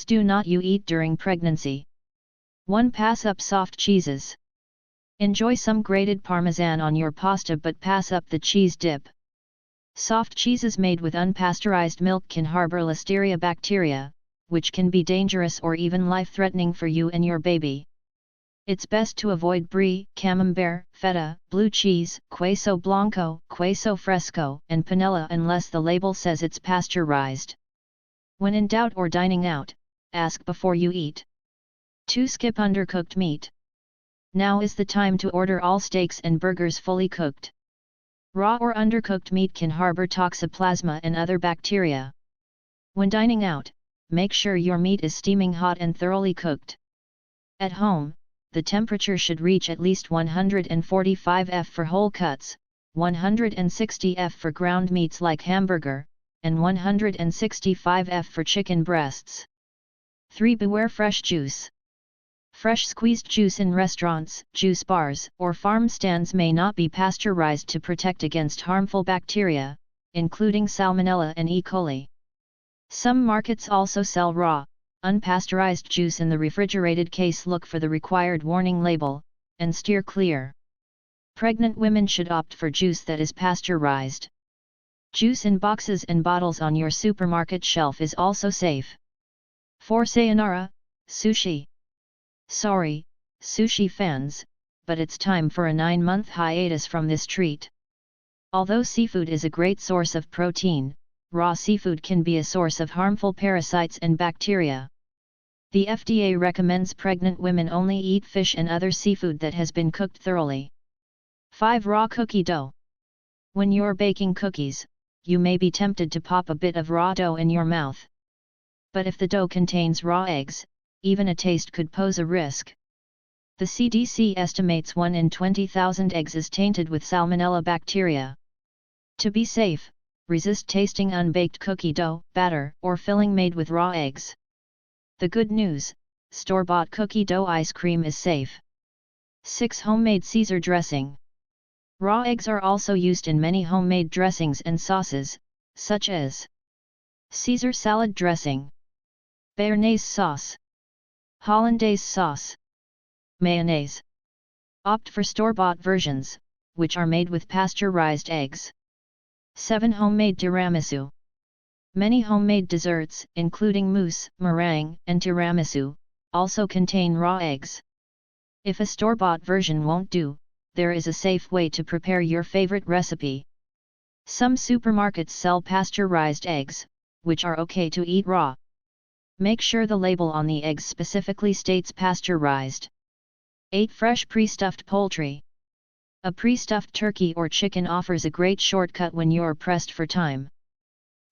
foods do not you eat during pregnancy? 1. Pass up soft cheeses. Enjoy some grated Parmesan on your pasta but pass up the cheese dip. Soft cheeses made with unpasteurized milk can harbor listeria bacteria, which can be dangerous or even life-threatening for you and your baby. It's best to avoid brie, camembert, feta, blue cheese, queso blanco, queso fresco, and panela unless the label says it's pasteurized. When in doubt or dining out, ask before you eat. 2. Skip undercooked meat. Now is the time to order all steaks and burgers fully cooked. Raw or undercooked meat can harbor toxoplasma and other bacteria. When dining out, make sure your meat is steaming hot and thoroughly cooked. At home, the temperature should reach at least 145 F for whole cuts, 160 F for ground meats like hamburger, and 165 F for chicken breasts. 3. Beware fresh juice. Fresh squeezed juice in restaurants, juice bars, or farm stands may not be pasteurized to protect against harmful bacteria, including Salmonella and E. coli. Some markets also sell raw, unpasteurized juice in the refrigerated case. Look for the required warning label, and steer clear. Pregnant women should opt for juice that is pasteurized. Juice in boxes and bottles on your supermarket shelf is also safe. 4. Sayonara, sushi. Sorry, sushi fans, but it's time for a 9-month hiatus from this treat. Although seafood is a great source of protein, raw seafood can be a source of harmful parasites and bacteria. The FDA recommends pregnant women only eat fish and other seafood that has been cooked thoroughly. 5. Raw cookie dough. When you're baking cookies, you may be tempted to pop a bit of raw dough in your mouth. But if the dough contains raw eggs, even a taste could pose a risk. The CDC estimates 1 in 20,000 eggs is tainted with Salmonella bacteria. To be safe, resist tasting unbaked cookie dough, batter, or filling made with raw eggs. The good news, store-bought cookie dough ice cream is safe. 6. Homemade Caesar dressing. Raw eggs are also used in many homemade dressings and sauces, such as Caesar salad dressing, Béarnaise sauce, Hollandaise sauce, mayonnaise. Opt for store-bought versions, which are made with pasteurized eggs. 7. Homemade Tiramisu. Many homemade desserts, including mousse, meringue, and tiramisu, also contain raw eggs. If a store-bought version won't do, there is a safe way to prepare your favorite recipe. Some supermarkets sell pasteurized eggs, which are okay to eat raw. Make sure the label on the eggs specifically states pasteurized. 8. Fresh pre-stuffed poultry. A pre-stuffed turkey or chicken offers a great shortcut when you're pressed for time.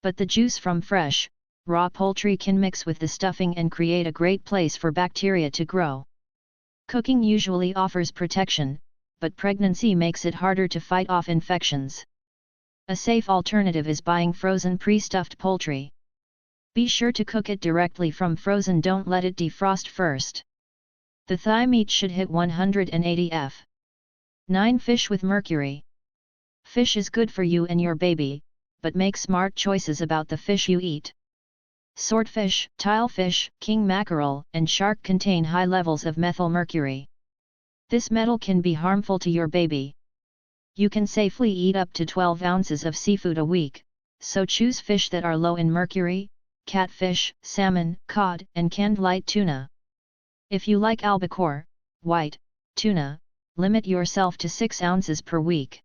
But the juice from fresh, raw poultry can mix with the stuffing and create a great place for bacteria to grow. Cooking usually offers protection, but pregnancy makes it harder to fight off infections. A safe alternative is buying frozen pre-stuffed poultry. Be sure to cook it directly from frozen, don't let it defrost first. The thigh meat should hit 180 F. 9. Fish with mercury. Fish is good for you and your baby, but make smart choices about the fish you eat. Swordfish, tilefish, king mackerel, and shark contain high levels of methylmercury. This metal can be harmful to your baby. You can safely eat up to 12 ounces of seafood a week, so choose fish that are low in mercury, catfish, salmon, cod, and canned light tuna. If you like albacore, white, tuna, limit yourself to 6 ounces per week.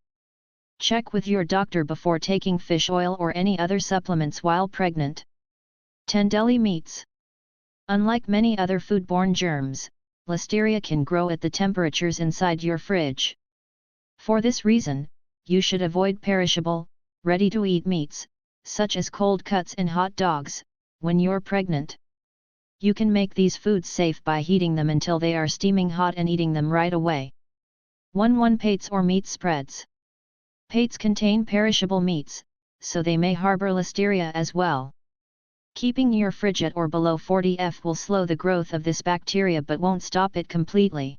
Check with your doctor before taking fish oil or any other supplements while pregnant. 10. Deli meats. Unlike many other foodborne germs, listeria can grow at the temperatures inside your fridge. For this reason, you should avoid perishable, ready-to-eat meats, such as cold cuts and hot dogs, when you're pregnant. You can make these foods safe by heating them until they are steaming hot and eating them right away. 1. Pates or meat spreads. Pates contain perishable meats, so they may harbor listeria as well. Keeping your fridge at or below 40 F will slow the growth of this bacteria but won't stop it completely.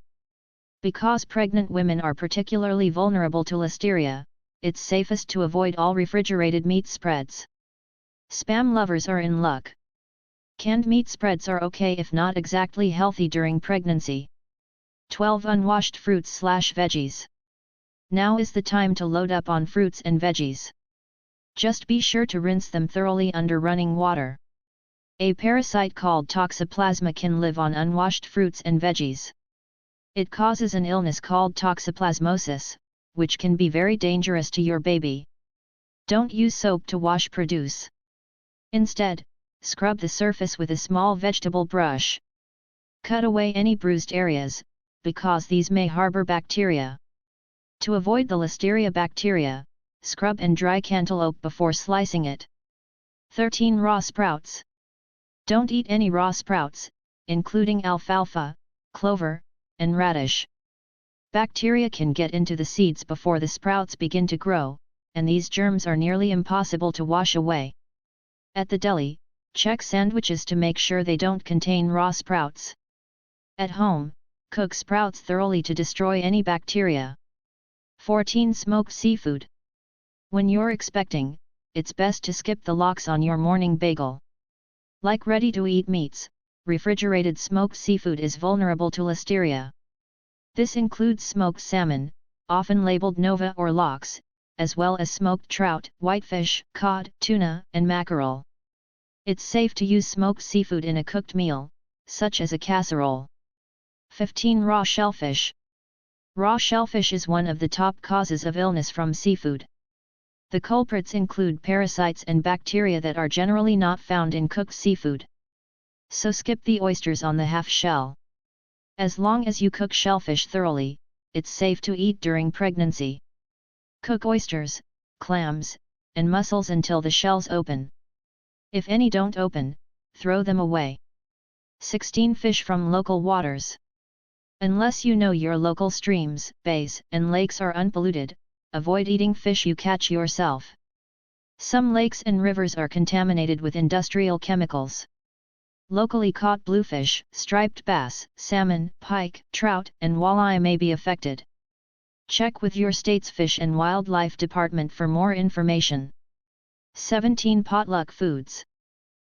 Because pregnant women are particularly vulnerable to listeria, it's safest to avoid all refrigerated meat spreads. Spam lovers are in luck. Canned meat spreads are okay if not exactly healthy during pregnancy. 12 Unwashed fruits/veggies. Now is the time to load up on fruits and veggies. Just be sure to rinse them thoroughly under running water. A parasite called toxoplasma can live on unwashed fruits and veggies. It causes an illness called toxoplasmosis, which can be very dangerous to your baby. Don't use soap to wash produce. Instead, scrub the surface with a small vegetable brush. Cut away any bruised areas, because these may harbor bacteria. To avoid the listeria bacteria, scrub and dry cantaloupe before slicing it. 13 Raw sprouts. Don't eat any raw sprouts, including alfalfa, clover, and radish. Bacteria can get into the seeds before the sprouts begin to grow, and these germs are nearly impossible to wash away. At the deli, check sandwiches to make sure they don't contain raw sprouts. At home, cook sprouts thoroughly to destroy any bacteria. 14 Smoked seafood. When you're expecting, it's best to skip the lox on your morning bagel. Like ready-to-eat meats, refrigerated smoked seafood is vulnerable to listeria. This includes smoked salmon, often labeled Nova or lox, as well as smoked trout, whitefish, cod, tuna, and mackerel. It's safe to use smoked seafood in a cooked meal, such as a casserole. 15 Raw shellfish. Raw shellfish is one of the top causes of illness from seafood. The culprits include parasites and bacteria that are generally not found in cooked seafood. So skip the oysters on the half shell. As long as you cook shellfish thoroughly, it's safe to eat during pregnancy. Cook oysters, clams, and mussels until the shells open. If any don't open, throw them away. 16 Fish from local waters. Unless you know your local streams, bays, and lakes are unpolluted, avoid eating fish you catch yourself. Some lakes and rivers are contaminated with industrial chemicals. Locally caught bluefish, striped bass, salmon, pike, trout, and walleye may be affected. Check with your state's Fish and Wildlife Department for more information. 17 Potluck foods.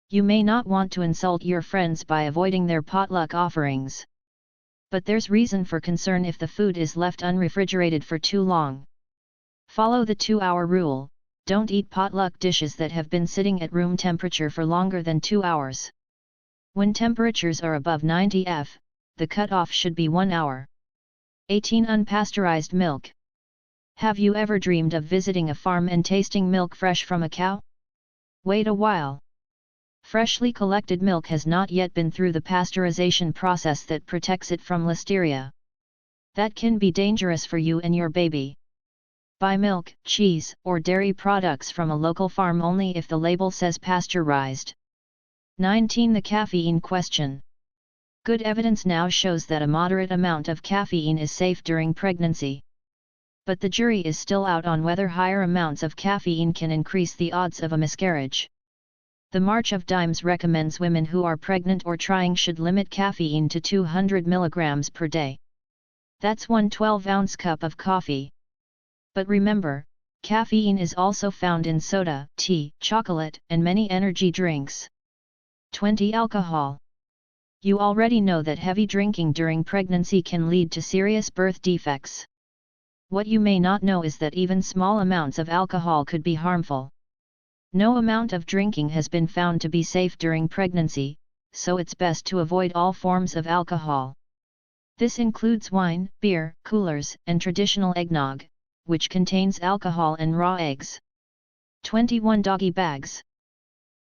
You may not want to insult your friends by avoiding their potluck offerings. But there's reason for concern if the food is left unrefrigerated for too long. Follow the 2-hour rule, don't eat potluck dishes that have been sitting at room temperature for longer than 2 hours. When temperatures are above 90 F, the cutoff should be 1 hour. 18 Unpasteurized milk. Have you ever dreamed of visiting a farm and tasting milk fresh from a cow? Wait a while. Freshly collected milk has not yet been through the pasteurization process that protects it from listeria. That can be dangerous for you and your baby. Buy milk, cheese, or dairy products from a local farm only if the label says pasteurized. 19 The caffeine question. Good evidence now shows that a moderate amount of caffeine is safe during pregnancy. But the jury is still out on whether higher amounts of caffeine can increase the odds of a miscarriage. The March of Dimes recommends women who are pregnant or trying should limit caffeine to 200 mg per day. That's 1 12-ounce cup of coffee. But remember, caffeine is also found in soda, tea, chocolate, and many energy drinks. 20 Alcohol. You already know that heavy drinking during pregnancy can lead to serious birth defects. What you may not know is that even small amounts of alcohol could be harmful. No amount of drinking has been found to be safe during pregnancy, so it's best to avoid all forms of alcohol. This includes wine, beer, coolers, and traditional eggnog, which contains alcohol and raw eggs. 21 Doggie bags.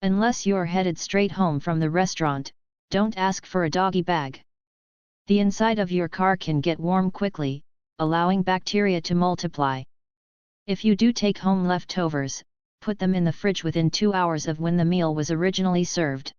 Unless you're headed straight home from the restaurant, don't ask for a doggy bag. The inside of your car can get warm quickly, allowing bacteria to multiply. If you do take home leftovers, put them in the fridge within 2 hours of when the meal was originally served.